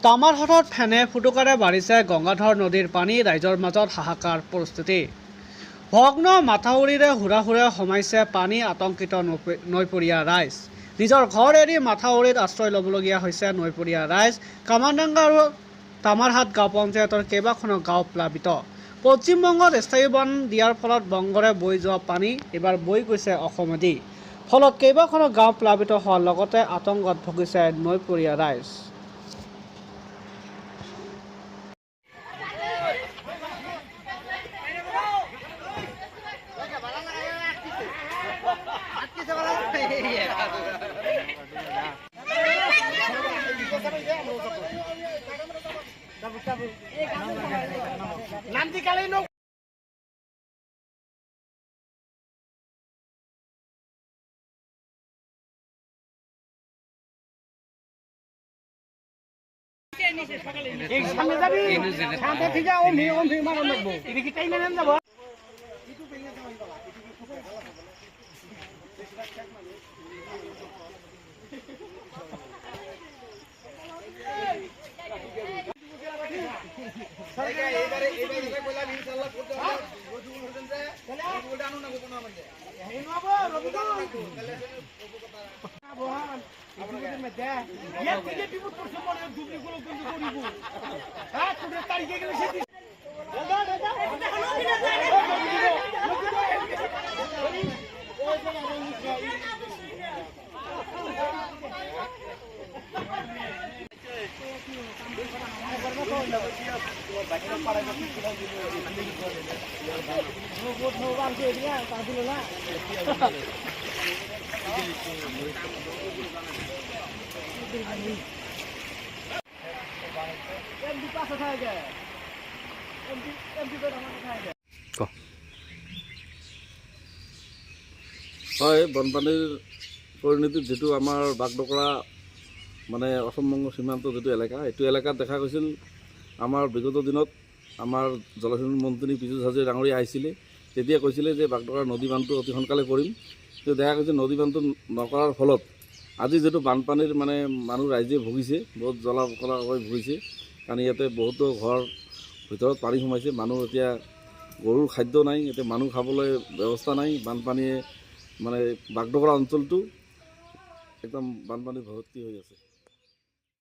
তামাৰহাটত ফেনে ফুটুকাৰে বাঢ়িছে গংগাধৰ নদীৰ পানী, ৰাইজৰ মাজত হাহাকাৰ পৰিস্থিতি। ভগ্ন মাথাউৰিৰে হুৰাহুৰে সোমাইছে পানী, আতংকিত নৈপৰীয়া ৰাইজ। নিজৰ ঘৰ এৰি মাথাউৰিত আশ্ৰয় ল'বলগীয়া হৈছে নৈপৰীয়া ৰাইজ। কামাৰডাঙ্গা আৰু তামাৰহাট গাঁও পঞ্চায়তৰ কেইবাখনো গাঁও প্লাবিত। পশ্চিমবংগত স্থায়ী বান দিয়াৰ ফলত বংগৰে বৈ যোৱা পানী এইবাৰ বৈ গৈছে অসমেদি। ফলত কেইবাখনো গাঁও প্লাবিত হোৱাৰ লগতে আতংকত ভুগিছে নৈপৰীয়া ৰাইজ। হয়, বানপানীৰ পৰিণতিত যিটো আমাৰ বাগডোগৰা মানে অসম-বংগ সীমান্ত যিটো এলেকা, এইটো এলেকাত দেখা গৈছিল আমাৰ বিগত দিনত আমাৰ জলসিঞ্চন মন্ত্ৰী পীযুষ হাজৰিকা ডাঙৰীয়া আহিছিলে, তেতিয়া কৈছিলে যে বাগডোগৰা নদী বান্ধটো অতি সোনকালে কৰিম। কিন্তু দেখা গৈছে নদী বান্ধটো নকৰাৰ ফলত আজি যিটো বানপানীৰ মানে মানুহ ৰাইজে ভুগিছে, বহুত জ্বলা-কলা হৈ ভুগিছে। কাৰণ ইয়াতে বহুতো ঘৰ ভিতৰত পানী সোমাইছে, মানুহ এতিয়া গৰুৰ খাদ্য নাই, এতিয়া মানুহ খাবলৈ ব্যৱস্থা নাই। বানপানীয়ে মানে বাগডোগৰা অঞ্চলটো একদম বানপানী ভৰ্তি হৈ আছে।